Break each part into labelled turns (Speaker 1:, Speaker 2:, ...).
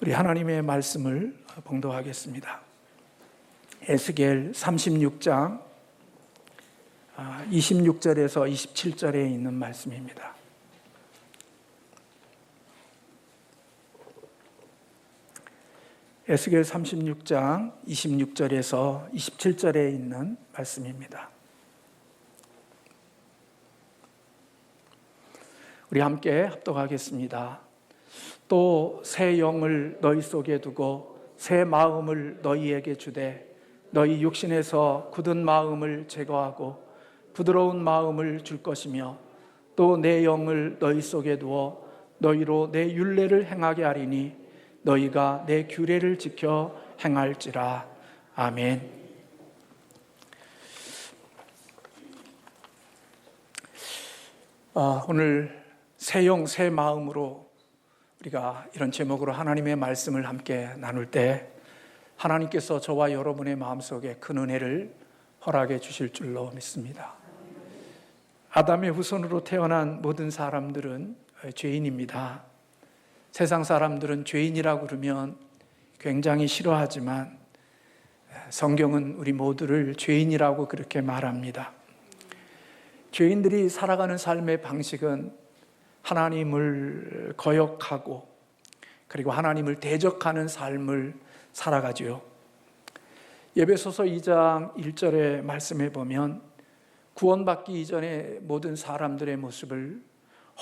Speaker 1: 우리 하나님의 말씀을 봉독하겠습니다. 에스겔 36장 26절에서 27절에 있는 말씀입니다. 에스겔 36장 26절에서 27절에 있는 말씀입니다. 우리 함께 합독하겠습니다. 또 새 영을 너희 속에 두고 새 마음을 너희에게 주되 너희 육신에서 굳은 마음을 제거하고 부드러운 마음을 줄 것이며 또 내 영을 너희 속에 두어 너희로 내 율례를 행하게 하리니 너희가 내 규례를 지켜 행할지라. 아멘. 오늘 새 영, 새 마음으로 우리가 이런 제목으로 하나님의 말씀을 함께 나눌 때 하나님께서 저와 여러분의 마음속에 큰 은혜를 허락해 주실 줄로 믿습니다. 아담의 후손으로 태어난 모든 사람들은 죄인입니다. 세상 사람들은 죄인이라고 그러면 굉장히 싫어하지만 성경은 우리 모두를 죄인이라고 그렇게 말합니다. 죄인들이 살아가는 삶의 방식은 하나님을 거역하고 그리고 하나님을 대적하는 삶을 살아가지요. 에베소서 2장 1절의 말씀에 보면 구원받기 이전의 모든 사람들의 모습을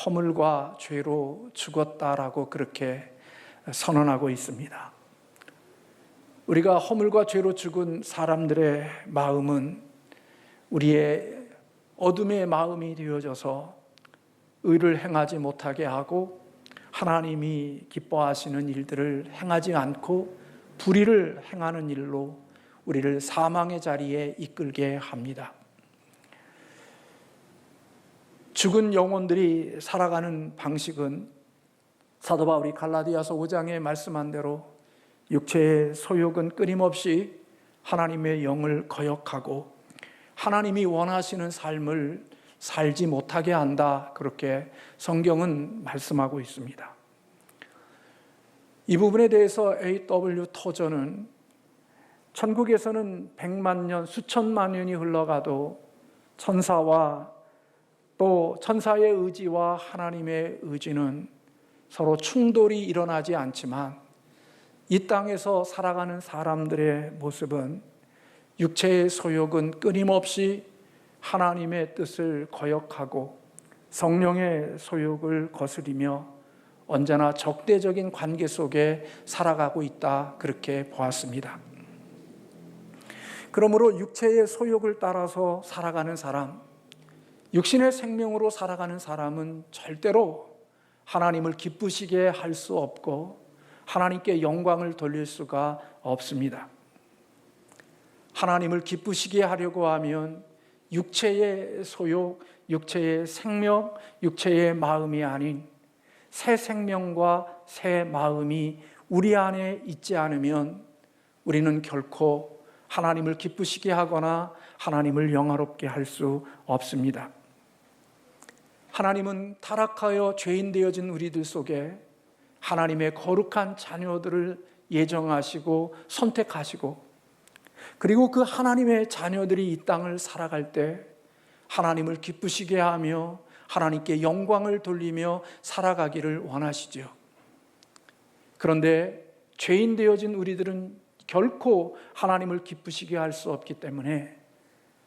Speaker 1: 허물과 죄로 죽었다라고 그렇게 선언하고 있습니다. 우리가 허물과 죄로 죽은 사람들의 마음은 우리의 어둠의 마음이 되어져서 의를 행하지 못하게 하고 하나님이 기뻐하시는 일들을 행하지 않고 불의를 행하는 일로 우리를 사망의 자리에 이끌게 합니다. 죽은 영혼들이 살아가는 방식은 사도 바울이 갈라디아서 5장에 말씀한 대로 육체의 소욕은 끊임없이 하나님의 영을 거역하고 하나님이 원하시는 삶을 살지 못하게 한다, 그렇게 성경은 말씀하고 있습니다. 이 부분에 대해서 A.W. 토저는 천국에서는 100만 년, 수천만 년이 흘러가도 천사와 또 천사의 의지와 하나님의 의지는 서로 충돌이 일어나지 않지만 이 땅에서 살아가는 사람들의 모습은 육체의 소욕은 끊임없이 하나님의 뜻을 거역하고 성령의 소욕을 거스리며 언제나 적대적인 관계 속에 살아가고 있다, 그렇게 보았습니다. 그러므로 육체의 소욕을 따라서 살아가는 사람, 육신의 생명으로 살아가는 사람은 절대로 하나님을 기쁘시게 할 수 없고 하나님께 영광을 돌릴 수가 없습니다. 하나님을 기쁘시게 하려고 하면 육체의 소욕, 육체의 생명, 육체의 마음이 아닌 새 생명과 새 마음이 우리 안에 있지 않으면 우리는 결코 하나님을 기쁘시게 하거나 하나님을 영화롭게 할 수 없습니다. 하나님은 타락하여 죄인 되어진 우리들 속에 하나님의 거룩한 자녀들을 예정하시고 선택하시고 그리고 그 하나님의 자녀들이 이 땅을 살아갈 때 하나님을 기쁘시게 하며 하나님께 영광을 돌리며 살아가기를 원하시죠. 그런데 죄인 되어진 우리들은 결코 하나님을 기쁘시게 할 수 없기 때문에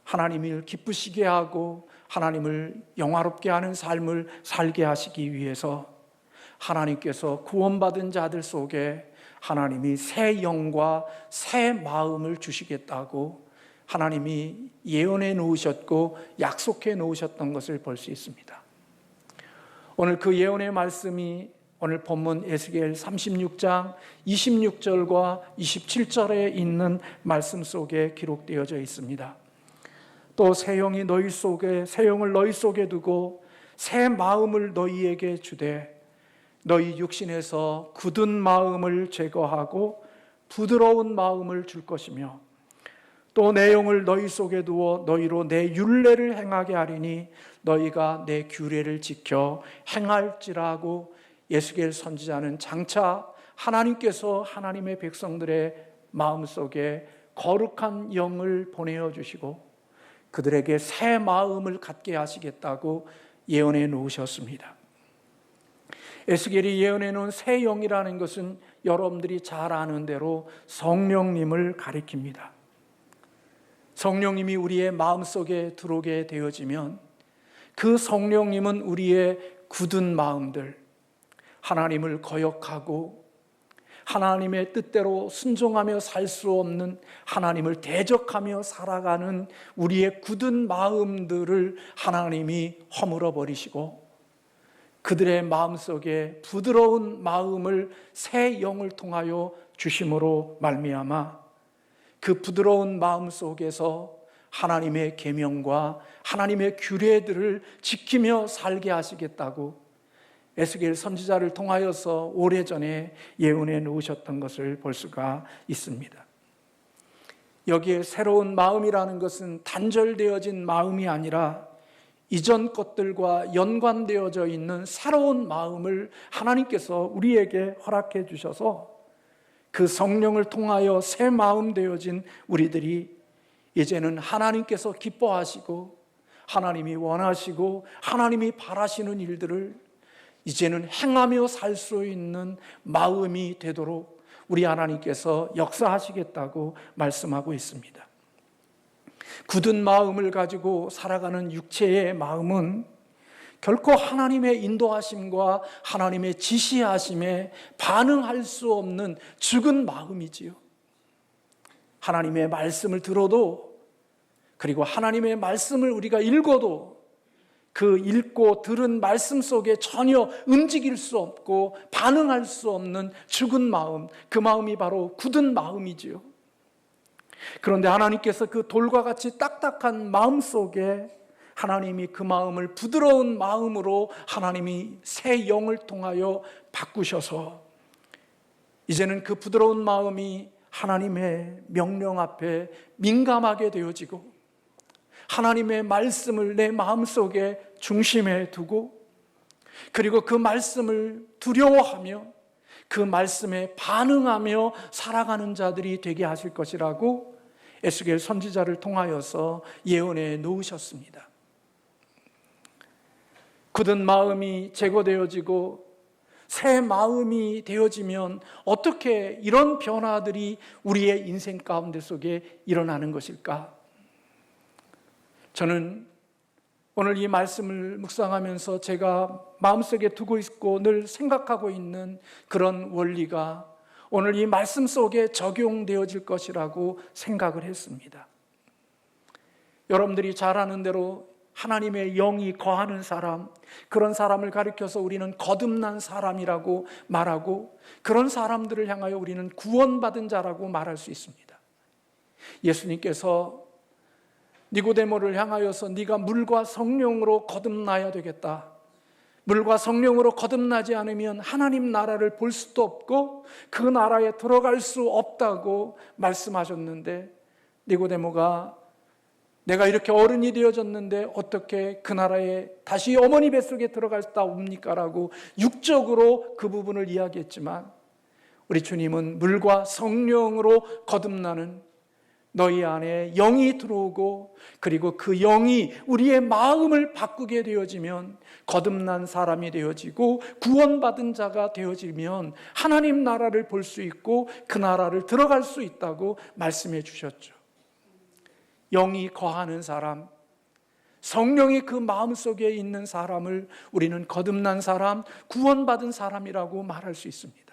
Speaker 1: 하나님을 기쁘시게 하고 하나님을 영화롭게 하는 삶을 살게 하시기 위해서 하나님께서 구원받은 자들 속에 하나님이 새 영과 새 마음을 주시겠다고 하나님이 예언해 놓으셨고 약속해 놓으셨던 것을 볼 수 있습니다. 오늘 그 예언의 말씀이 오늘 본문 에스겔 36장 26절과 27절에 있는 말씀 속에 기록되어져 있습니다. 또 새 영이 너희 속에, 새 영을 너희 속에 두고 새 마음을 너희에게 주되 너희 육신에서 굳은 마음을 제거하고 부드러운 마음을 줄 것이며 또 내 영을 너희 속에 두어 너희로 내 율례를 행하게 하리니 너희가 내 규례를 지켜 행할지라고 에스겔 선지자는 장차 하나님께서 하나님의 백성들의 마음속에 거룩한 영을 보내어 주시고 그들에게 새 마음을 갖게 하시겠다고 예언해 놓으셨습니다. 에스겔이 예언해 놓은 새 영이라는 것은 여러분들이 잘 아는 대로 성령님을 가리킵니다. 성령님이 우리의 마음속에 들어오게 되어지면 그 성령님은 우리의 굳은 마음들, 하나님을 거역하고 하나님의 뜻대로 순종하며 살 수 없는, 하나님을 대적하며 살아가는 우리의 굳은 마음들을 하나님이 허물어 버리시고 그들의 마음속에 부드러운 마음을 새 영을 통하여 주심으로 말미암아 그 부드러운 마음 속에서 하나님의 계명과 하나님의 규례들을 지키며 살게 하시겠다고 에스겔 선지자를 통하여서 오래전에 예언해 놓으셨던 것을 볼 수가 있습니다. 여기에 새로운 마음이라는 것은 단절되어진 마음이 아니라 이전 것들과 연관되어져 있는 새로운 마음을 하나님께서 우리에게 허락해 주셔서 그 성령을 통하여 새 마음 되어진 우리들이 이제는 하나님께서 기뻐하시고 하나님이 원하시고 하나님이 바라시는 일들을 이제는 행하며 살 수 있는 마음이 되도록 우리 하나님께서 역사하시겠다고 말씀하고 있습니다. 굳은 마음을 가지고 살아가는 육체의 마음은 결코 하나님의 인도하심과 하나님의 지시하심에 반응할 수 없는 죽은 마음이지요. 하나님의 말씀을 들어도, 그리고 하나님의 말씀을 우리가 읽어도 그 읽고 들은 말씀 속에 전혀 움직일 수 없고 반응할 수 없는 죽은 마음, 그 마음이 바로 굳은 마음이지요. 그런데 하나님께서 그 돌과 같이 딱딱한 마음 속에 하나님이 그 마음을 부드러운 마음으로 하나님이 새 영을 통하여 바꾸셔서 이제는 그 부드러운 마음이 하나님의 명령 앞에 민감하게 되어지고 하나님의 말씀을 내 마음속에 중심에 두고 그리고 그 말씀을 두려워하며 그 말씀에 반응하며 살아가는 자들이 되게 하실 것이라고 에스겔 선지자를 통하여서 예언해 놓으셨습니다. 굳은 마음이 제거되어지고 새 마음이 되어지면 어떻게 이런 변화들이 우리의 인생 가운데 속에 일어나는 것일까? 저는 오늘 이 말씀을 묵상하면서 제가 마음속에 두고 있고 늘 생각하고 있는 그런 원리가 오늘 이 말씀 속에 적용되어질 것이라고 생각을 했습니다. 여러분들이 잘 아는 대로 하나님의 영이 거하는 사람, 그런 사람을 가리켜서 우리는 거듭난 사람이라고 말하고 그런 사람들을 향하여 우리는 구원받은 자라고 말할 수 있습니다. 예수님께서 니고데모를 향하여서 네가 물과 성령으로 거듭나야 되겠다. 물과 성령으로 거듭나지 않으면 하나님 나라를 볼 수도 없고 그 나라에 들어갈 수 없다고 말씀하셨는데 니고데모가 내가 이렇게 어른이 되어졌는데 어떻게 그 나라에 다시 어머니 뱃속에 들어갈 수 없습니까? 라고 육적으로 그 부분을 이야기했지만 우리 주님은 물과 성령으로 거듭나는 너희 안에 영이 들어오고 그리고 그 영이 우리의 마음을 바꾸게 되어지면 거듭난 사람이 되어지고 구원받은 자가 되어지면 하나님 나라를 볼 수 있고 그 나라를 들어갈 수 있다고 말씀해 주셨죠. 영이 거하는 사람, 성령이 그 마음속에 있는 사람을 우리는 거듭난 사람, 구원받은 사람이라고 말할 수 있습니다.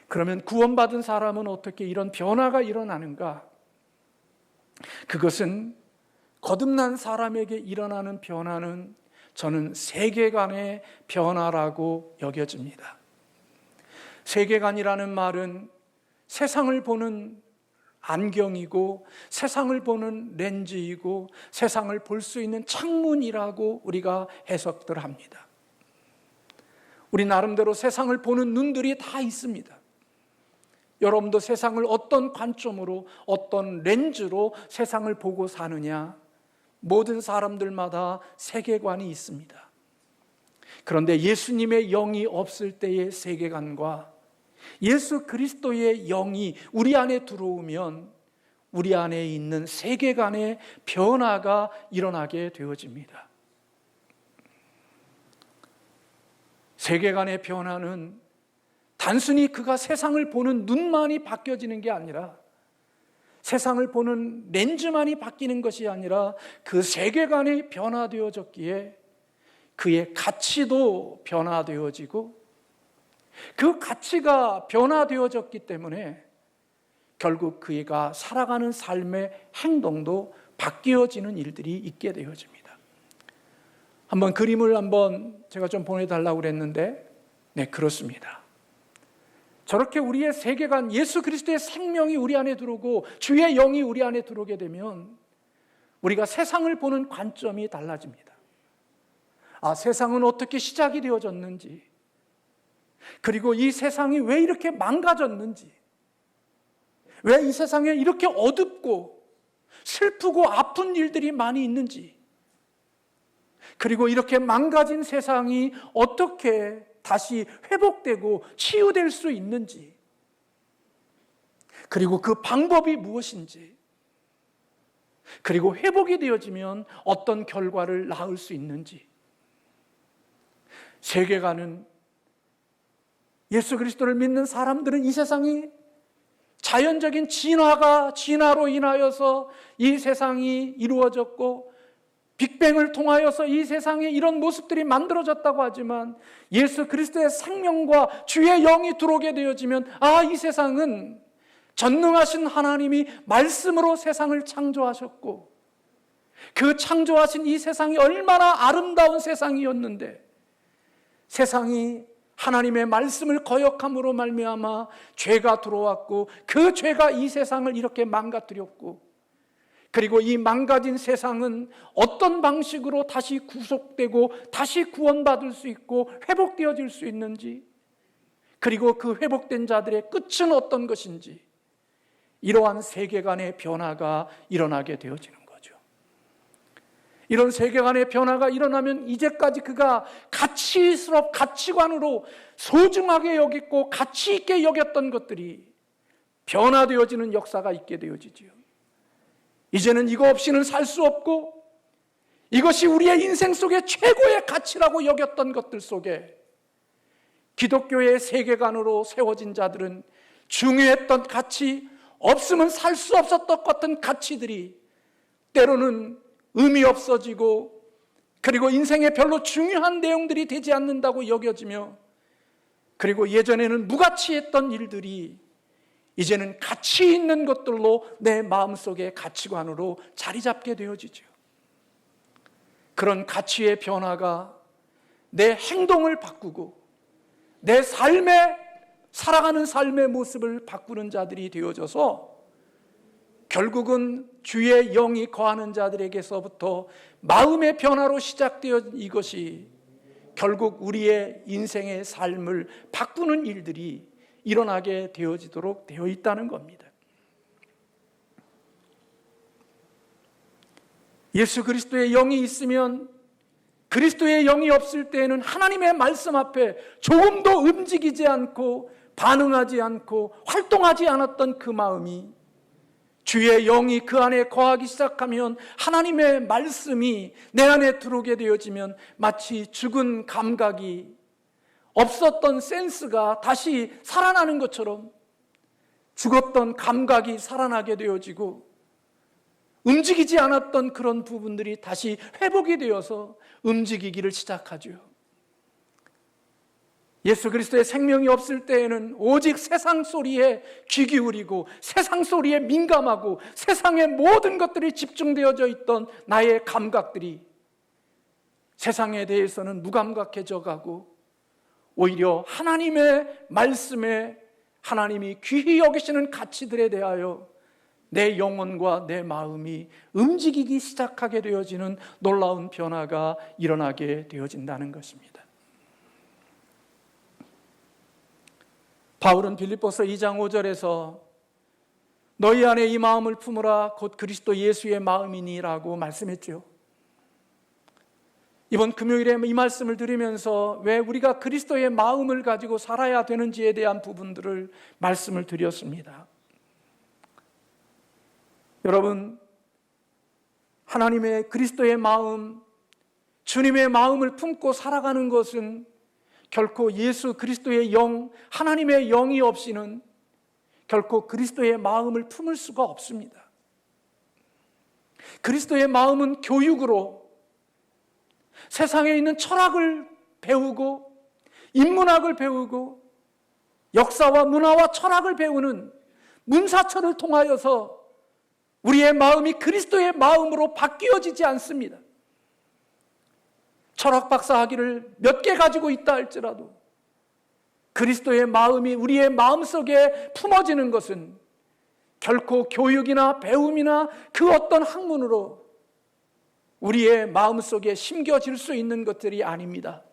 Speaker 1: 그러면 구원받은 사람은 어떻게 이런 변화가 일어나는가? 그것은 거듭난 사람에게 일어나는 변화는 저는 세계관의 변화라고 여겨집니다. 세계관이라는 말은 세상을 보는 안경이고 세상을 보는 렌즈이고 세상을 볼 수 있는 창문이라고 우리가 해석들 합니다. 우리 나름대로 세상을 보는 눈들이 다 있습니다. 여러분도 세상을 어떤 관점으로 어떤 렌즈로 세상을 보고 사느냐, 모든 사람들마다 세계관이 있습니다. 그런데 예수님의 영이 없을 때의 세계관과 예수 그리스도의 영이 우리 안에 들어오면 우리 안에 있는 세계관의 변화가 일어나게 되어집니다. 세계관의 변화는 단순히 그가 세상을 보는 눈만이 바뀌어지는 게 아니라, 세상을 보는 렌즈만이 바뀌는 것이 아니라 그 세계관이 변화되어졌기에 그의 가치도 변화되어지고, 그 가치가 변화되어졌기 때문에 결국 그가 살아가는 삶의 행동도 바뀌어지는 일들이 있게 되어집니다. 한번 그림을 제가 좀 보내달라고 그랬는데, 네, 그렇습니다. 저렇게 우리의 세계관, 예수 그리스도의 생명이 우리 안에 들어오고 주의 영이 우리 안에 들어오게 되면 우리가 세상을 보는 관점이 달라집니다. 세상은 어떻게 시작이 되어졌는지, 그리고 이 세상이 왜 이렇게 망가졌는지, 왜 이 세상에 이렇게 어둡고 슬프고 아픈 일들이 많이 있는지, 그리고 이렇게 망가진 세상이 어떻게 다시 회복되고 치유될 수 있는지, 그리고 그 방법이 무엇인지, 그리고 회복이 되어지면 어떤 결과를 낳을 수 있는지. 세계관은, 예수 그리스도를 믿는 사람들은 이 세상이 자연적인 진화로 인하여서 이 세상이 이루어졌고 빅뱅을 통하여서 이 세상에 이런 모습들이 만들어졌다고 하지만, 예수 그리스도의 생명과 주의 영이 들어오게 되어지면 이 세상은 전능하신 하나님이 말씀으로 세상을 창조하셨고, 그 창조하신 이 세상이 얼마나 아름다운 세상이었는데, 세상이 하나님의 말씀을 거역함으로 말미암아 죄가 들어왔고, 그 죄가 이 세상을 이렇게 망가뜨렸고, 그리고 이 망가진 세상은 어떤 방식으로 다시 구속되고 다시 구원받을 수 있고 회복되어질 수 있는지, 그리고 그 회복된 자들의 끝은 어떤 것인지, 이러한 세계관의 변화가 일어나게 되어지는 거죠. 이런 세계관의 변화가 일어나면 이제까지 그가 가치관으로 소중하게 여겼고 가치 있게 여겼던 것들이 변화되어지는 역사가 있게 되어지죠. 이제는 이거 없이는 살 수 없고, 이것이 우리의 인생 속의 최고의 가치라고 여겼던 것들 속에 기독교의 세계관으로 세워진 자들은 중요했던 가치, 없으면 살 수 없었던 같은 가치들이 때로는 의미 없어지고, 그리고 인생에 별로 중요한 내용들이 되지 않는다고 여겨지며, 그리고 예전에는 무가치했던 일들이 이제는 가치 있는 것들로 내 마음속의 가치관으로 자리 잡게 되어지죠. 그런 가치의 변화가 내 행동을 바꾸고 내 살아가는 삶의 모습을 바꾸는 자들이 되어져서, 결국은 주의 영이 거하는 자들에게서부터 마음의 변화로 시작되어 이것이 결국 우리의 인생의 삶을 바꾸는 일들이 일어나게 되어지도록 되어 있다는 겁니다. 예수 그리스도의 영이 있으면, 그리스도의 영이 없을 때에는 하나님의 말씀 앞에 조금도 움직이지 않고 반응하지 않고 활동하지 않았던 그 마음이, 주의 영이 그 안에 거하기 시작하면, 하나님의 말씀이 내 안에 들어오게 되어지면 마치 죽은 감각이, 없었던 센스가 다시 살아나는 것처럼 죽었던 감각이 살아나게 되어지고, 움직이지 않았던 그런 부분들이 다시 회복이 되어서 움직이기를 시작하죠. 예수 그리스도의 생명이 없을 때에는 오직 세상 소리에 귀 기울이고 세상 소리에 민감하고 세상의 모든 것들이 집중되어져 있던 나의 감각들이 세상에 대해서는 무감각해져 가고, 오히려 하나님의 말씀에 하나님이 귀히 여기시는 가치들에 대하여 내 영혼과 내 마음이 움직이기 시작하게 되어지는 놀라운 변화가 일어나게 되어진다는 것입니다. 바울은 빌립보서 2장 5절에서 너희 안에 이 마음을 품으라 곧 그리스도 예수의 마음이니라고 말씀했죠. 이번 금요일에 이 말씀을 드리면서 왜 우리가 그리스도의 마음을 가지고 살아야 되는지에 대한 부분들을 말씀을 드렸습니다. 여러분, 하나님의 그리스도의 마음, 주님의 마음을 품고 살아가는 것은 결코 예수 그리스도의 영, 하나님의 영이 없이는 결코 그리스도의 마음을 품을 수가 없습니다. 그리스도의 마음은 교육으로 세상에 있는 철학을 배우고 인문학을 배우고 역사와 문화와 철학을 배우는 문사철을 통하여서 우리의 마음이 그리스도의 마음으로 바뀌어지지 않습니다. 철학 박사 학위를 몇 개 가지고 있다 할지라도 그리스도의 마음이 우리의 마음속에 품어지는 것은 결코 교육이나 배움이나 그 어떤 학문으로 우리의 마음속에 심겨질 수 있는 것들이 아닙니다.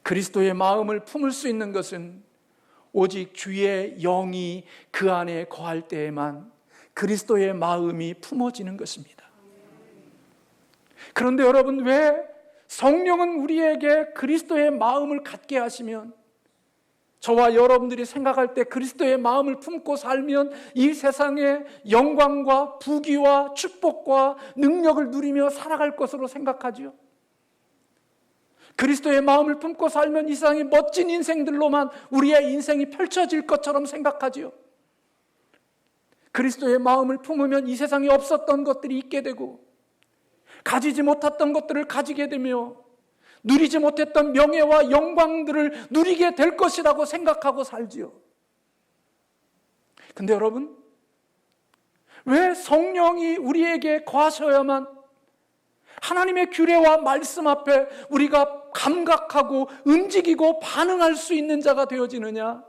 Speaker 1: 그리스도의 마음을 품을 수 있는 것은 오직 주의 영이 그 안에 거할 때에만 그리스도의 마음이 품어지는 것입니다. 그런데 여러분, 왜 성령은 우리에게 그리스도의 마음을 갖게 하시면 저와 여러분들이 생각할 때 그리스도의 마음을 품고 살면 이 세상의 영광과 부귀와 축복과 능력을 누리며 살아갈 것으로 생각하죠? 그리스도의 마음을 품고 살면 이 세상의 멋진 인생들로만 우리의 인생이 펼쳐질 것처럼 생각하죠. 그리스도의 마음을 품으면 이 세상에 없었던 것들이 있게 되고 가지지 못했던 것들을 가지게 되며 누리지 못했던 명예와 영광들을 누리게 될 것이라고 생각하고 살지요. 근데 여러분, 왜 성령이 우리에게 거하셔야만 하나님의 규례와 말씀 앞에 우리가 감각하고 움직이고 반응할 수 있는 자가 되어지느냐?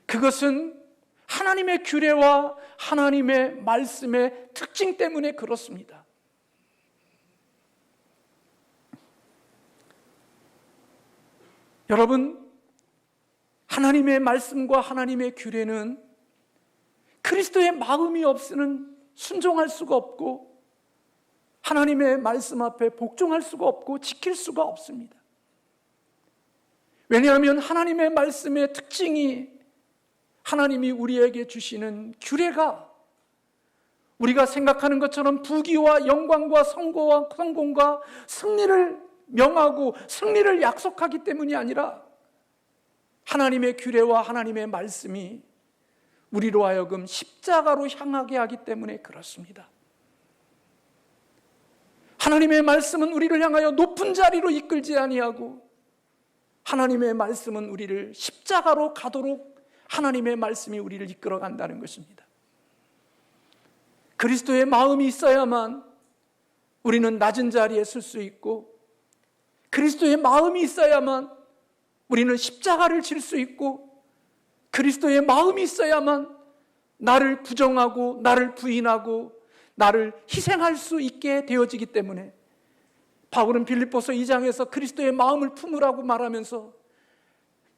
Speaker 1: 그것은 하나님의 규례와 하나님의 말씀의 특징 때문에 그렇습니다. 여러분, 하나님의 말씀과 하나님의 규례는 그리스도의 마음이 없이는 순종할 수가 없고 하나님의 말씀 앞에 복종할 수가 없고 지킬 수가 없습니다. 왜냐하면 하나님의 말씀의 특징이 하나님이 우리에게 주시는 규례가 우리가 생각하는 것처럼 부귀와 영광과 성공과 승리를 명하고 승리를 약속하기 때문이 아니라 하나님의 규례와 하나님의 말씀이 우리로 하여금 십자가로 향하게 하기 때문에 그렇습니다. 하나님의 말씀은 우리를 향하여 높은 자리로 이끌지 아니하고 하나님의 말씀은 우리를 십자가로 가도록 하나님의 말씀이 우리를 이끌어 간다는 것입니다. 그리스도의 마음이 있어야만 우리는 낮은 자리에 설 수 있고 그리스도의 마음이 있어야만 우리는 십자가를 질 수 있고 그리스도의 마음이 있어야만 나를 부정하고 나를 부인하고 나를 희생할 수 있게 되어지기 때문에 바울은 빌립보서 2장에서 그리스도의 마음을 품으라고 말하면서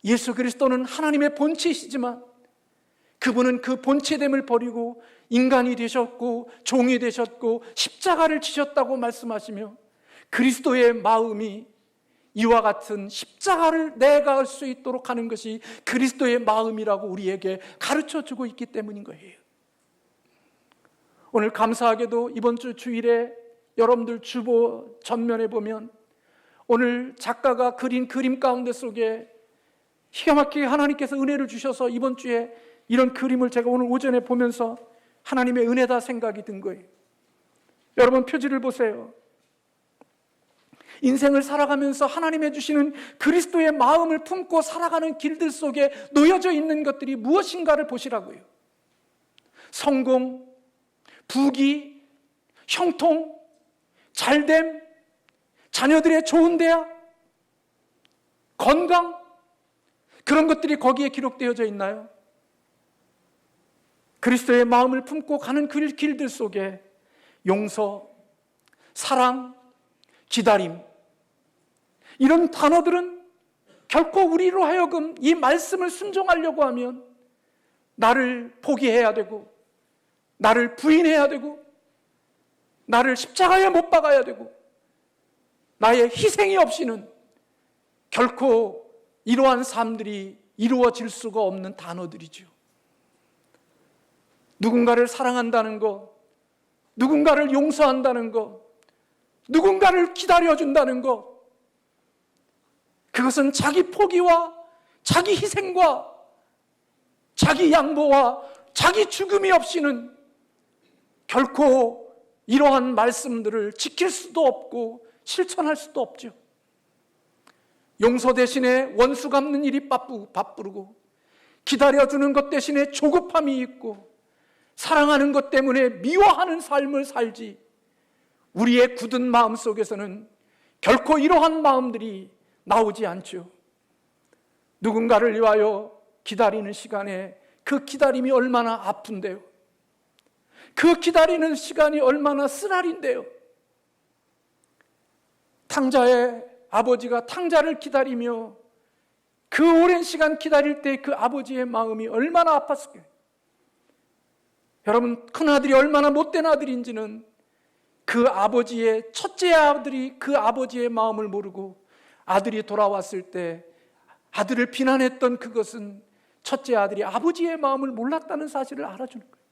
Speaker 1: 예수 그리스도는 하나님의 본체이시지만 그분은 그 본체됨을 버리고 인간이 되셨고 종이 되셨고 십자가를 지셨다고 말씀하시며 그리스도의 마음이 이와 같은 십자가를 내가할 수 있도록 하는 것이 그리스도의 마음이라고 우리에게 가르쳐주고 있기 때문인 거예요. 오늘 감사하게도 이번 주 주일에 여러분들 주보 전면에 보면 오늘 작가가 그린 그림 가운데 속에 기가 막히게 하나님께서 은혜를 주셔서 이번 주에 이런 그림을 제가 오늘 오전에 보면서 하나님의 은혜다 생각이 든 거예요. 여러분 표지를 보세요. 인생을 살아가면서 하나님의 주시는 그리스도의 마음을 품고 살아가는 길들 속에 놓여져 있는 것들이 무엇인가를 보시라고요. 성공, 부귀, 형통, 잘됨, 자녀들의 좋은 대학, 건강, 그런 것들이 거기에 기록되어져 있나요? 그리스도의 마음을 품고 가는 그 길들 속에 용서, 사랑, 기다림, 이런 단어들은 결코 우리로 하여금 이 말씀을 순종하려고 하면 나를 포기해야 되고 나를 부인해야 되고 나를 십자가에 못 박아야 되고 나의 희생이 없이는 결코 이러한 삶들이 이루어질 수가 없는 단어들이죠. 누군가를 사랑한다는 것, 누군가를 용서한다는 것, 누군가를 기다려준다는 것, 그것은 자기 포기와 자기 희생과 자기 양보와 자기 죽음이 없이는 결코 이러한 말씀들을 지킬 수도 없고 실천할 수도 없죠. 용서 대신에 원수 갚는 일이 바쁘고, 기다려주는 것 대신에 조급함이 있고, 사랑하는 것 때문에 미워하는 삶을 살지, 우리의 굳은 마음 속에서는 결코 이러한 마음들이 나오지 않죠. 누군가를 위하여 기다리는 시간에 그 기다림이 얼마나 아픈데요. 그 기다리는 시간이 얼마나 쓰라린데요. 탕자의 아버지가 탕자를 기다리며 그 오랜 시간 기다릴 때 그 아버지의 마음이 얼마나 아팠을까요? 여러분, 큰아들이 얼마나 못된 아들인지는 그 아버지의 첫째 아들이 그 아버지의 마음을 모르고 아들이 돌아왔을 때 아들을 비난했던 그것은 첫째 아들이 아버지의 마음을 몰랐다는 사실을 알아주는 거예요.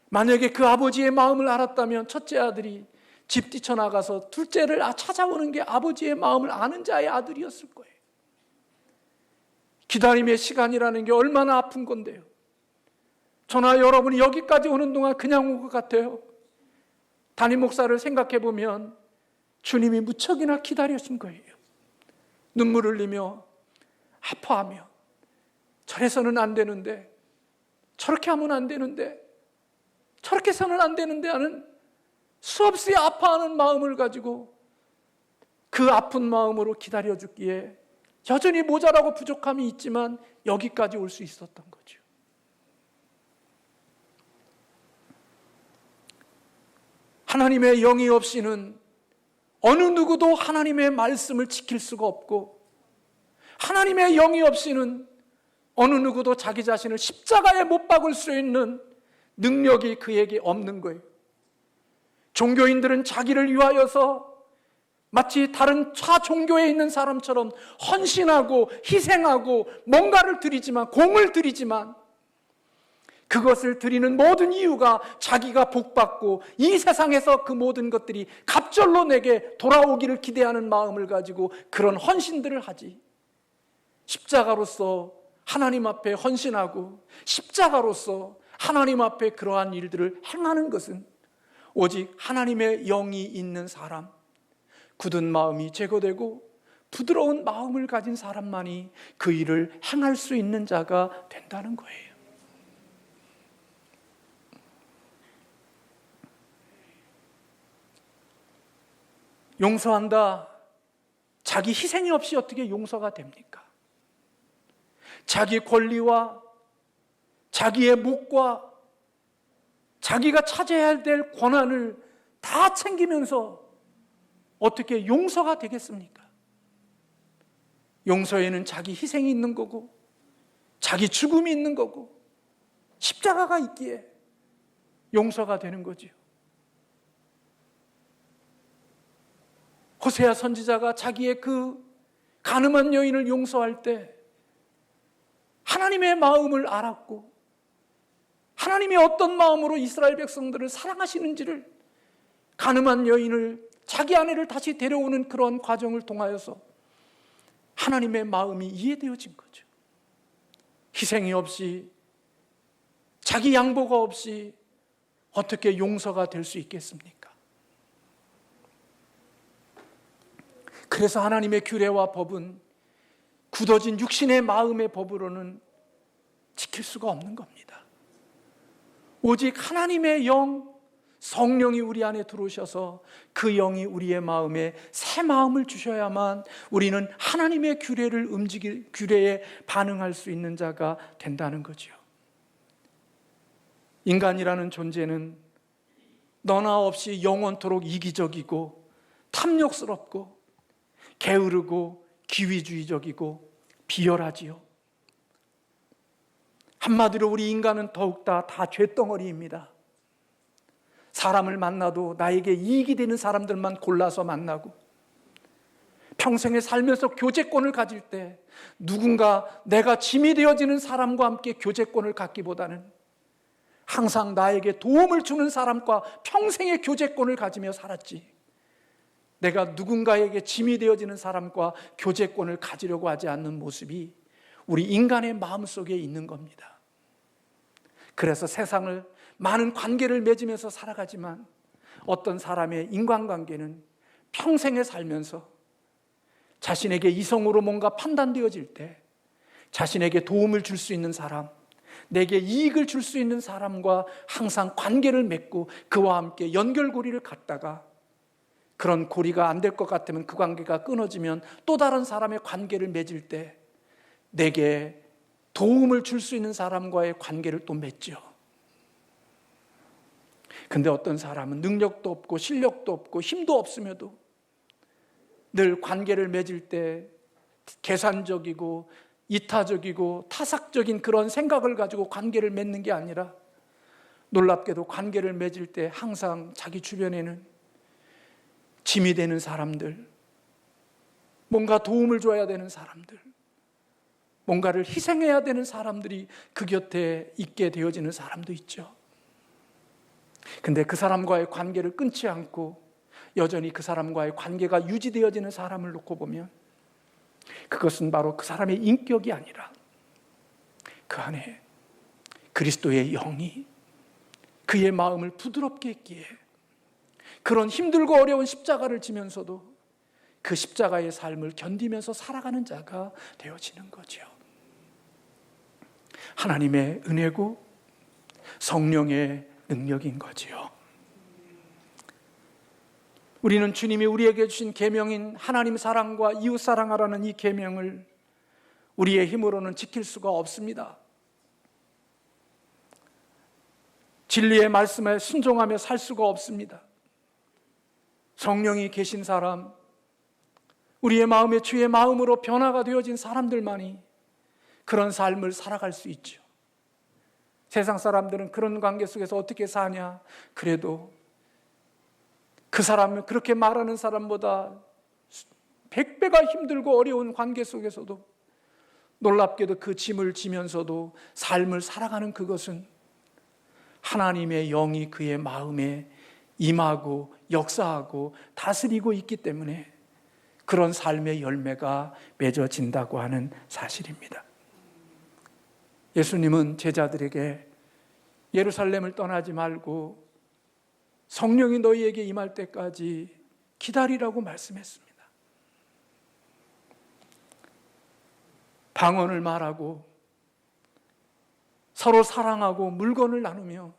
Speaker 1: 만약에 그 아버지의 마음을 알았다면 첫째 아들이 집 뛰쳐나가서 둘째를 찾아오는 게 아버지의 마음을 아는 자의 아들이었을 거예요. 기다림의 시간이라는 게 얼마나 아픈 건데요. 저나 여러분이 여기까지 오는 동안 그냥 온 것 같아요. 담임 목사를 생각해 보면 주님이 무척이나 기다려준 거예요. 눈물 흘리며 아파하며 저래서는 안 되는데, 저렇게 하면 안 되는데, 저렇게 해서는 안 되는데 하는 수없이 아파하는 마음을 가지고 그 아픈 마음으로 기다려주기에 여전히 모자라고 부족함이 있지만 여기까지 올 수 있었던 거죠. 하나님의 영이 없이는 어느 누구도 하나님의 말씀을 지킬 수가 없고, 하나님의 영이 없이는 어느 누구도 자기 자신을 십자가에 못 박을 수 있는 능력이 그에게 없는 거예요. 종교인들은 자기를 위하여서 마치 다른 타 종교에 있는 사람처럼 헌신하고 희생하고 뭔가를 드리지만, 공을 드리지만, 그것을 드리는 모든 이유가 자기가 복받고 이 세상에서 그 모든 것들이 갑절로 내게 돌아오기를 기대하는 마음을 가지고 그런 헌신들을 하지, 십자가로서 하나님 앞에 헌신하고 십자가로서 하나님 앞에 그러한 일들을 행하는 것은 오직 하나님의 영이 있는 사람, 굳은 마음이 제거되고 부드러운 마음을 가진 사람만이 그 일을 행할 수 있는 자가 된다는 거예요. 용서한다. 자기 희생이 없이 어떻게 용서가 됩니까? 자기 권리와 자기의 몫과 자기가 차지해야 될 권한을 다 챙기면서 어떻게 용서가 되겠습니까? 용서에는 자기 희생이 있는 거고 자기 죽음이 있는 거고 십자가가 있기에 용서가 되는 거지요. 호세아 선지자가 자기의 그 간음한 여인을 용서할 때 하나님의 마음을 알았고, 하나님이 어떤 마음으로 이스라엘 백성들을 사랑하시는지를, 간음한 여인을, 자기 아내를 다시 데려오는 그런 과정을 통하여서 하나님의 마음이 이해되어진 거죠. 희생이 없이, 자기 양보가 없이 어떻게 용서가 될 수 있겠습니까? 그래서 하나님의 규례와 법은 굳어진 육신의 마음의 법으로는 지킬 수가 없는 겁니다. 오직 하나님의 영, 성령이 우리 안에 들어오셔서 그 영이 우리의 마음에 새 마음을 주셔야만 우리는 하나님의 규례에 반응할 수 있는 자가 된다는 거죠. 인간이라는 존재는 너나 없이 영원토록 이기적이고 탐욕스럽고 게으르고 기위주의적이고 비열하지요. 한마디로 우리 인간은 더욱다 다 죄덩어리입니다. 사람을 만나도 나에게 이익이 되는 사람들만 골라서 만나고, 평생에 살면서 교제권을 가질 때 누군가 내가 짐이 되어지는 사람과 함께 교제권을 갖기보다는 항상 나에게 도움을 주는 사람과 평생의 교제권을 가지며 살았지, 내가 누군가에게 짐이 되어지는 사람과 교제권을 가지려고 하지 않는 모습이 우리 인간의 마음속에 있는 겁니다. 그래서 세상을 많은 관계를 맺으면서 살아가지만 어떤 사람의 인간관계는 평생에 살면서 자신에게 이성으로 뭔가 판단되어질 때 자신에게 도움을 줄 수 있는 사람, 내게 이익을 줄 수 있는 사람과 항상 관계를 맺고 그와 함께 연결고리를 갖다가 그런 고리가 안 될 것 같으면 그 관계가 끊어지면 또 다른 사람의 관계를 맺을 때 내게 도움을 줄 수 있는 사람과의 관계를 또 맺죠. 근데 어떤 사람은 능력도 없고 실력도 없고 힘도 없음에도 늘 관계를 맺을 때 계산적이고 이타적이고 타삭적인 그런 생각을 가지고 관계를 맺는 게 아니라 놀랍게도 관계를 맺을 때 항상 자기 주변에는 짐이 되는 사람들, 뭔가 도움을 줘야 되는 사람들, 뭔가를 희생해야 되는 사람들이 그 곁에 있게 되어지는 사람도 있죠. 근데 그 사람과의 관계를 끊지 않고 여전히 그 사람과의 관계가 유지되어지는 사람을 놓고 보면 그것은 바로 그 사람의 인격이 아니라 그 안에 그리스도의 영이 그의 마음을 부드럽게 했기에 그런 힘들고 어려운 십자가를 지면서도 그 십자가의 삶을 견디면서 살아가는 자가 되어지는 거죠. 하나님의 은혜고 성령의 능력인 거지요. 우리는 주님이 우리에게 주신 계명인 하나님 사랑과 이웃 사랑하라는 이 계명을 우리의 힘으로는 지킬 수가 없습니다. 진리의 말씀에 순종하며 살 수가 없습니다. 성령이 계신 사람, 우리의 마음에 주의 마음으로 변화가 되어진 사람들만이 그런 삶을 살아갈 수 있죠. 세상 사람들은 그런 관계 속에서 어떻게 사냐? 그래도 그 사람은 그렇게 말하는 사람보다 100배가 힘들고 어려운 관계 속에서도 놀랍게도 그 짐을 지면서도 삶을 살아가는 그것은 하나님의 영이 그의 마음에 임하고 역사하고 다스리고 있기 때문에 그런 삶의 열매가 맺어진다고 하는 사실입니다. 예수님은 제자들에게 예루살렘을 떠나지 말고 성령이 너희에게 임할 때까지 기다리라고 말씀했습니다. 방언을 말하고 서로 사랑하고 물건을 나누며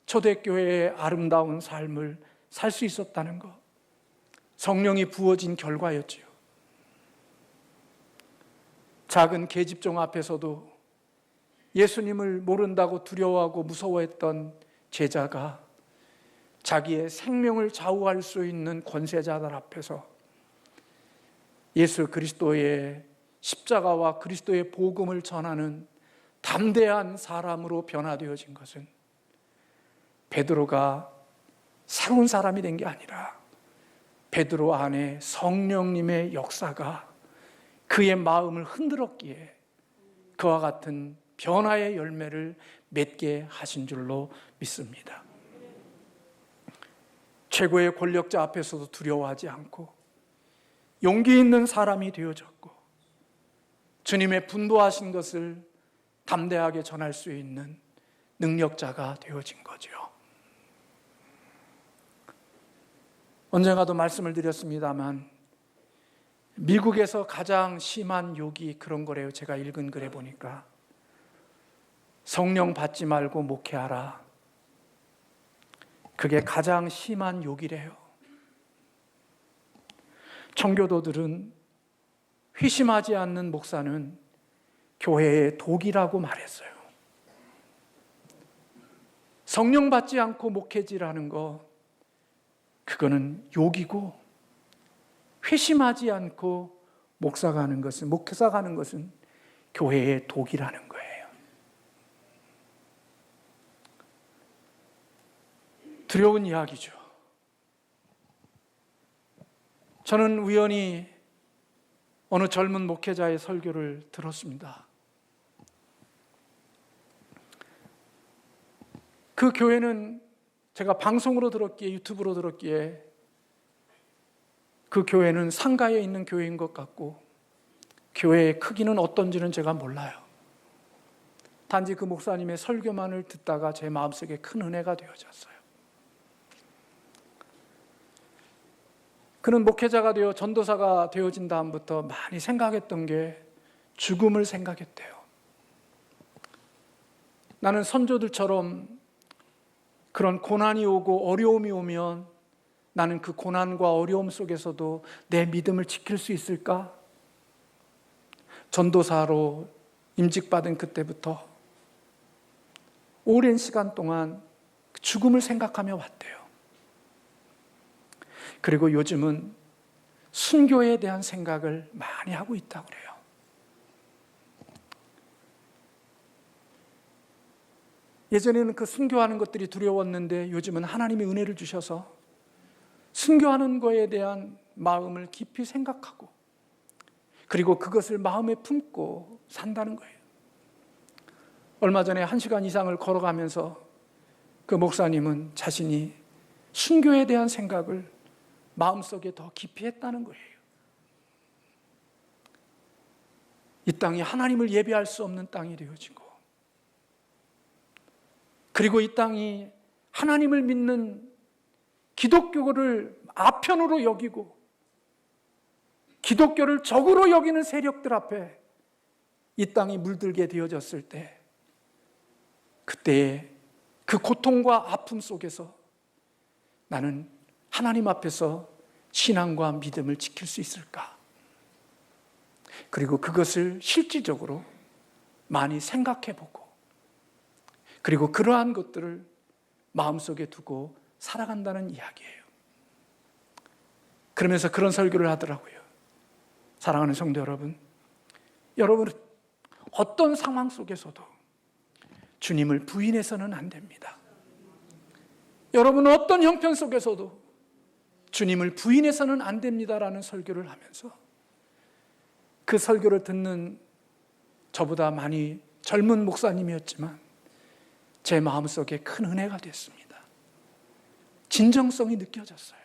Speaker 1: 초대교회의 아름다운 삶을 살 수 있었다는 것, 성령이 부어진 결과였지요. 작은 계집종 앞에서도 예수님을 모른다고 두려워하고 무서워했던 제자가 자기의 생명을 좌우할 수 있는 권세자들 앞에서 예수 그리스도의 십자가와 그리스도의 복음을 전하는 담대한 사람으로 변화되어진 것은 베드로가 새로운 사람이 된 게 아니라 베드로 안에 성령님의 역사가 그의 마음을 흔들었기에 그와 같은 변화의 열매를 맺게 하신 줄로 믿습니다. 최고의 권력자 앞에서도 두려워하지 않고 용기 있는 사람이 되어졌고 주님의 분도하신 것을 담대하게 전할 수 있는 능력자가 되어진 거죠. 언젠가도 말씀을 드렸습니다만 미국에서 가장 심한 욕이 그런 거래요. 제가 읽은 글에 보니까 성령 받지 말고 목회하라. 그게 가장 심한 욕이래요. 청교도들은 회심하지 않는 목사는 교회의 독이라고 말했어요. 성령 받지 않고 목회질하는 거, 그거는 욕이고, 회심하지 않고 목사가 하는 것은, 목회자가 하는 것은 교회의 독이라는 거예요. 두려운 이야기죠. 저는 우연히 어느 젊은 목회자의 설교를 들었습니다. 그 교회는 제가 방송으로 들었기에, 유튜브로 들었기에 그 교회는 상가에 있는 교회인 것 같고 교회의 크기는 어떤지는 제가 몰라요. 단지 그 목사님의 설교만을 듣다가 제 마음속에 큰 은혜가 되어졌어요. 그는 목회자가 되어 전도사가 되어진 다음부터 많이 생각했던 게 죽음을 생각했대요. 나는 선조들처럼 그런 고난이 오고 어려움이 오면 나는 그 고난과 어려움 속에서도 내 믿음을 지킬 수 있을까? 전도사로 임직받은 그때부터 오랜 시간 동안 죽음을 생각하며 왔대요. 그리고 요즘은 순교에 대한 생각을 많이 하고 있다고 그래요. 예전에는 그 순교하는 것들이 두려웠는데 요즘은 하나님이 은혜를 주셔서 순교하는 거에 대한 마음을 깊이 생각하고 그리고 그것을 마음에 품고 산다는 거예요. 얼마 전에 1시간 이상을 걸어가면서 그 목사님은 자신이 순교에 대한 생각을 마음속에 더 깊이 했다는 거예요. 이 땅이 하나님을 예배할 수 없는 땅이 되어지고 그리고 이 땅이 하나님을 믿는 기독교를 아편으로 여기고 기독교를 적으로 여기는 세력들 앞에 이 땅이 물들게 되어졌을 때 그때의 그 고통과 아픔 속에서 나는 하나님 앞에서 신앙과 믿음을 지킬 수 있을까? 그리고 그것을 실질적으로 많이 생각해보고 그리고 그러한 것들을 마음속에 두고 살아간다는 이야기예요. 그러면서 그런 설교를 하더라고요. 사랑하는 성도 여러분, 여러분은 어떤 상황 속에서도 주님을 부인해서는 안 됩니다. 여러분은 어떤 형편 속에서도 주님을 부인해서는 안 됩니다라는 설교를 하면서 그 설교를 듣는 저보다 많이 젊은 목사님이었지만 제 마음속에 큰 은혜가 됐습니다. 진정성이 느껴졌어요.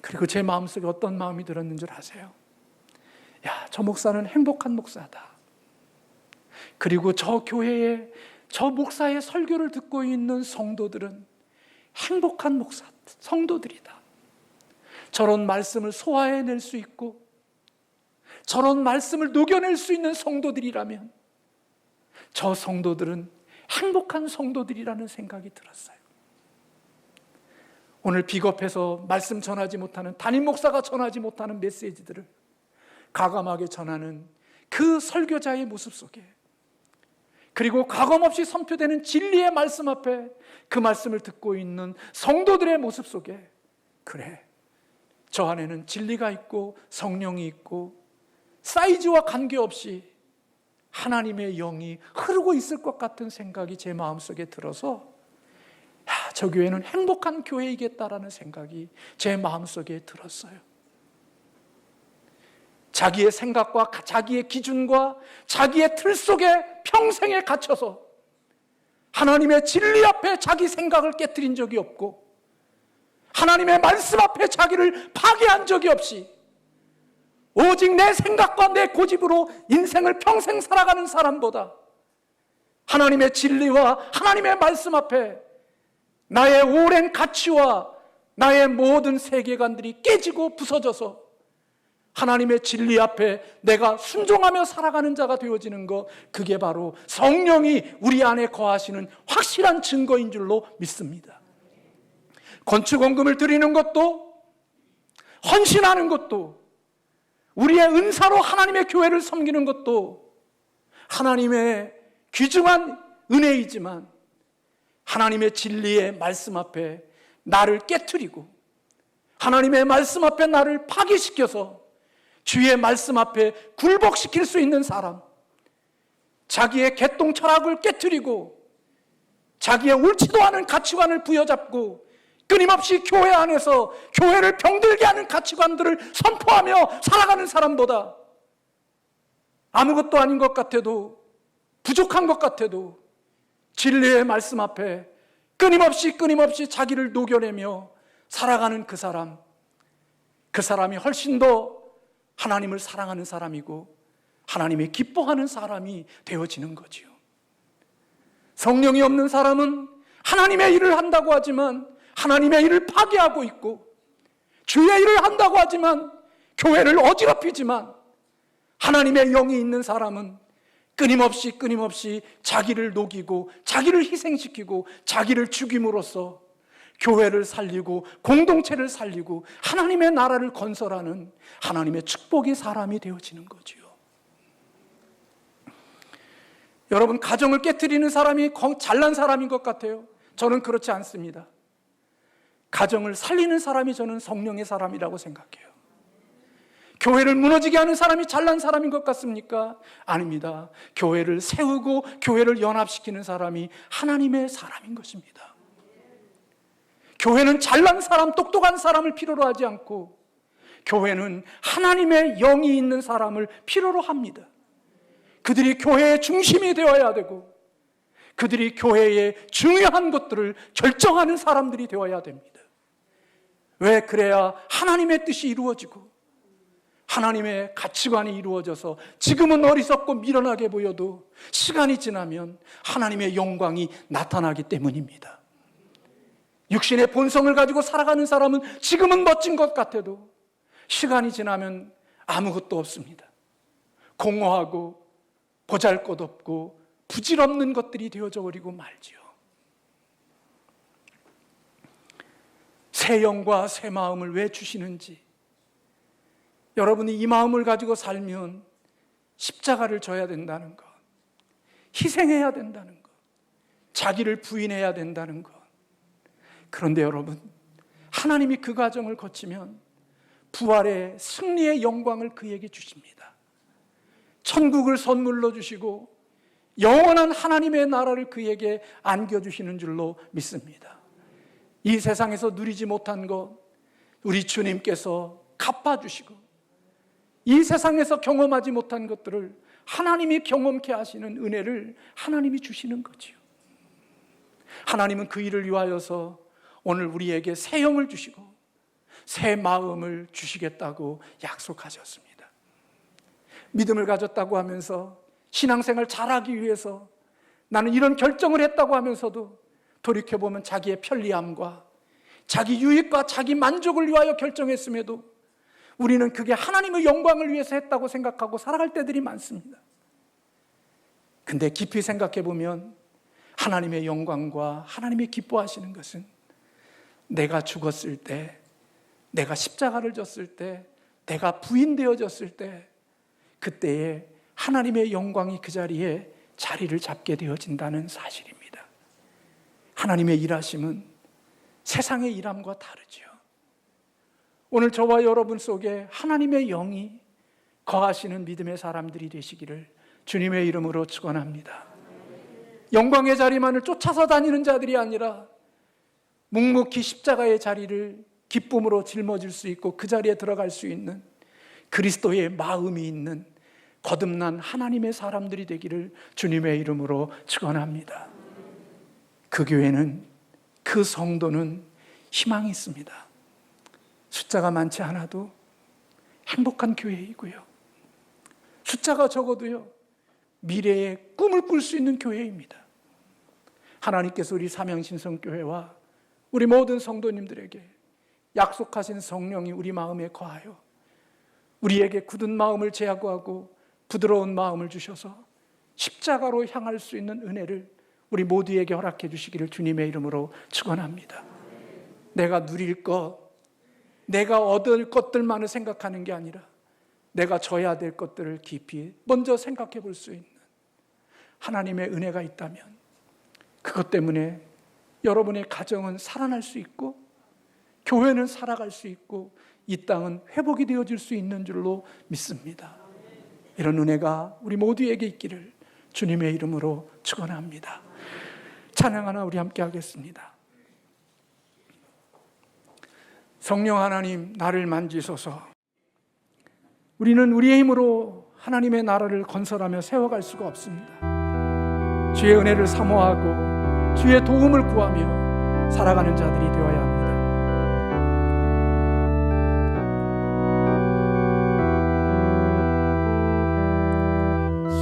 Speaker 1: 그리고 제 마음속에 어떤 마음이 들었는 줄 아세요? 야, 저 목사는 행복한 목사다. 그리고 저 교회에 저 목사의 설교를 듣고 있는 성도들은 행복한 성도들이다. 저런 말씀을 소화해낼 수 있고 저런 말씀을 녹여낼 수 있는 성도들이라면 저 성도들은 행복한 성도들이라는 생각이 들었어요. 오늘 비겁해서 말씀 전하지 못하는, 담임 목사가 전하지 못하는 메시지들을 가감하게 전하는 그 설교자의 모습 속에, 그리고 가감없이 선포되는 진리의 말씀 앞에 그 말씀을 듣고 있는 성도들의 모습 속에, 그래, 저 안에는 진리가 있고 성령이 있고 사이즈와 관계없이 하나님의 영이 흐르고 있을 것 같은 생각이 제 마음속에 들어서 저 교회는 행복한 교회이겠다라는 생각이 제 마음속에 들었어요. 자기의 생각과 자기의 기준과 자기의 틀 속에 평생에 갇혀서 하나님의 진리 앞에 자기 생각을 깨트린 적이 없고 하나님의 말씀 앞에 자기를 파괴한 적이 없이 오직 내 생각과 내 고집으로 인생을 평생 살아가는 사람보다 하나님의 진리와 하나님의 말씀 앞에 나의 오랜 가치와 나의 모든 세계관들이 깨지고 부서져서 하나님의 진리 앞에 내가 순종하며 살아가는 자가 되어지는 것, 그게 바로 성령이 우리 안에 거하시는 확실한 증거인 줄로 믿습니다. 건축원금을 드리는 것도, 헌신하는 것도, 우리의 은사로 하나님의 교회를 섬기는 것도 하나님의 귀중한 은혜이지만 하나님의 진리의 말씀 앞에 나를 깨트리고 하나님의 말씀 앞에 나를 파괴시켜서 주의 말씀 앞에 굴복시킬 수 있는 사람, 자기의 개똥 철학을 깨트리고 자기의 옳지도 않은 가치관을 부여잡고 끊임없이 교회 안에서 교회를 병들게 하는 가치관들을 선포하며 살아가는 사람보다 아무것도 아닌 것 같아도, 부족한 것 같아도 진리의 말씀 앞에 끊임없이 자기를 녹여내며 살아가는 그 사람이 훨씬 더 하나님을 사랑하는 사람이고 하나님이 기뻐하는 사람이 되어지는 거지요. 성령이 없는 사람은 하나님의 일을 한다고 하지만 하나님의 일을 파괴하고 있고, 주의 일을 한다고 하지만 교회를 어지럽히지만, 하나님의 영이 있는 사람은 끊임없이 자기를 녹이고 자기를 희생시키고 자기를 죽임으로써 교회를 살리고 공동체를 살리고 하나님의 나라를 건설하는 하나님의 축복의 사람이 되어지는 거지요. 여러분, 가정을 깨트리는 사람이 잘난 사람인 것 같아요. 저는 그렇지 않습니다. 가정을 살리는 사람이 저는 성령의 사람이라고 생각해요. 교회를 무너지게 하는 사람이 잘난 사람인 것 같습니까? 아닙니다. 교회를 세우고 교회를 연합시키는 사람이 하나님의 사람인 것입니다. 교회는 잘난 사람, 똑똑한 사람을 필요로 하지 않고 교회는 하나님의 영이 있는 사람을 필요로 합니다. 그들이 교회의 중심이 되어야 되고 그들이 교회의 중요한 것들을 결정하는 사람들이 되어야 됩니다. 왜? 그래야 하나님의 뜻이 이루어지고 하나님의 가치관이 이루어져서 지금은 어리석고 미련하게 보여도 시간이 지나면 하나님의 영광이 나타나기 때문입니다. 육신의 본성을 가지고 살아가는 사람은 지금은 멋진 것 같아도 시간이 지나면 아무것도 없습니다. 공허하고 보잘것없고 부질없는 것들이 되어져 버리고 말지요. 새 영과 새 마음을 왜 주시는지, 여러분이 이 마음을 가지고 살면 십자가를 져야 된다는 것, 희생해야 된다는 것, 자기를 부인해야 된다는 것. 그런데 여러분, 하나님이 그 과정을 거치면 부활의 승리의 영광을 그에게 주십니다. 천국을 선물로 주시고 영원한 하나님의 나라를 그에게 안겨주시는 줄로 믿습니다. 이 세상에서 누리지 못한 것 우리 주님께서 갚아주시고, 이 세상에서 경험하지 못한 것들을 하나님이 경험케 하시는 은혜를 하나님이 주시는 거지요. 하나님은 그 일을 위하여서 오늘 우리에게 새 영을 주시고 새 마음을 주시겠다고 약속하셨습니다. 믿음을 가졌다고 하면서 신앙생활 잘하기 위해서 나는 이런 결정을 했다고 하면서도 돌이켜보면 자기의 편리함과 자기 유익과 자기 만족을 위하여 결정했음에도 우리는 그게 하나님의 영광을 위해서 했다고 생각하고 살아갈 때들이 많습니다. 근데 깊이 생각해 보면 하나님의 영광과 하나님이 기뻐하시는 것은 내가 죽었을 때, 내가 십자가를 졌을 때, 내가 부인되어졌을 때, 그때에 하나님의 영광이 그 자리에 자리를 잡게 되어진다는 사실입니다. 하나님의 일하심은 세상의 일함과 다르죠. 오늘 저와 여러분 속에 하나님의 영이 거하시는 믿음의 사람들이 되시기를 주님의 이름으로 축원합니다. 영광의 자리만을 쫓아서 다니는 자들이 아니라 묵묵히 십자가의 자리를 기쁨으로 짊어질 수 있고 그 자리에 들어갈 수 있는 그리스도의 마음이 있는 거듭난 하나님의 사람들이 되기를 주님의 이름으로 축원합니다. 그 교회는, 그 성도는 희망이 있습니다. 숫자가 많지 않아도 행복한 교회이고요, 숫자가 적어도요 미래의 꿈을 꿀 수 있는 교회입니다. 하나님께서 우리 삼양신성교회와 우리 모든 성도님들에게 약속하신 성령이 우리 마음에 거하여 우리에게 굳은 마음을 제거하고 부드러운 마음을 주셔서 십자가로 향할 수 있는 은혜를 우리 모두에게 허락해 주시기를 주님의 이름으로 축원합니다. 내가 누릴 것, 내가 얻을 것들만을 생각하는 게 아니라 내가 져야 될 것들을 깊이 먼저 생각해 볼 수 있는 하나님의 은혜가 있다면 그것 때문에 여러분의 가정은 살아날 수 있고 교회는 살아갈 수 있고 이 땅은 회복이 되어질 수 있는 줄로 믿습니다. 이런 은혜가 우리 모두에게 있기를 주님의 이름으로 축원합니다. 찬양 하나 우리 함께 하겠습니다. 성령 하나님, 나를 만지소서. 우리는 우리의 힘으로 하나님의 나라를 건설하며 세워갈 수가 없습니다. 주의 은혜를 사모하고 주의 도움을 구하며 살아가는 자들이 되어야 합니다.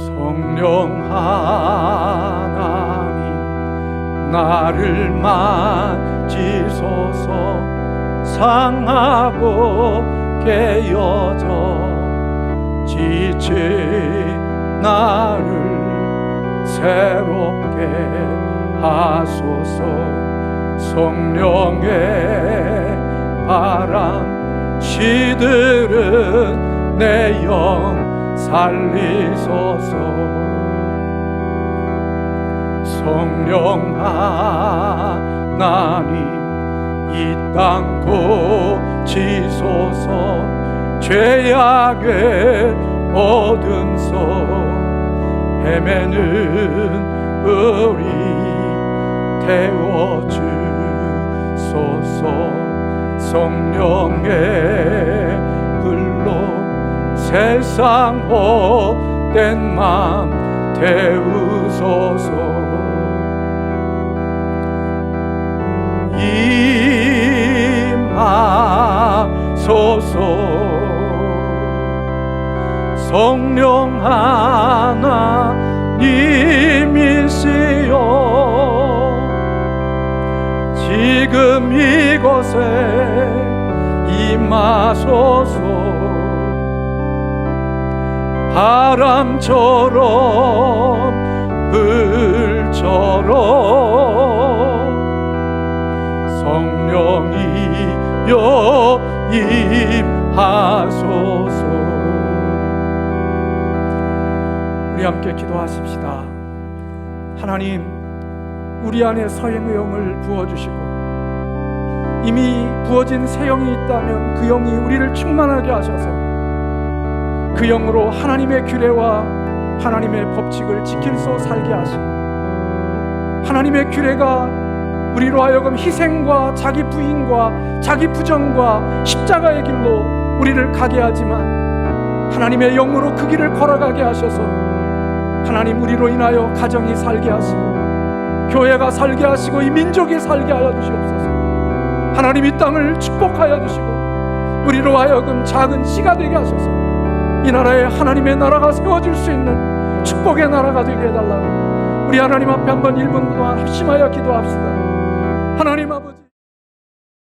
Speaker 1: 성령 하나님, 나를 만지소서. 상하고 깨어져 지친 나를 새롭게 하소서. 성령의 바람 시들은 내 영 살리소서. 성령 하나님, 이 땅 고치소서. 죄악의 어둠 속 헤매는 우리 태워주소서. 성령의 불로 세상 헛된 맘 태우소서. 임하소서. 성령 하나님이시여, 지금 이곳에 임하소서. 바람처럼 불처럼 성령이여 임하소서. 우리 함께 기도하십시다. 하나님, 우리 안에 서행의 영을 부어주시고 이미 부어진 새 영이 있다면 그 영이 우리를 충만하게 하셔서 그 영으로 하나님의 규례와 하나님의 법칙을 지킬 수 살게 하시고, 하나님의 규례가 우리로 하여금 희생과 자기 부인과 자기 부정과 십자가의 길로 우리를 가게 하지만 하나님의 영으로 그 길을 걸어가게 하셔서 하나님, 우리로 인하여 가정이 살게 하시고 교회가 살게 하시고 이 민족이 살게 하여 주시옵소서. 하나님, 이 땅을 축복하여 주시고 우리로 하여금 작은 씨가 되게 하셔서 이 나라에 하나님의 나라가 세워질 수 있는 축복의 나라가 되게 해달라고 우리 하나님 앞에 한번 1분 동안 합심하여 기도합시다. 하나님 아버지,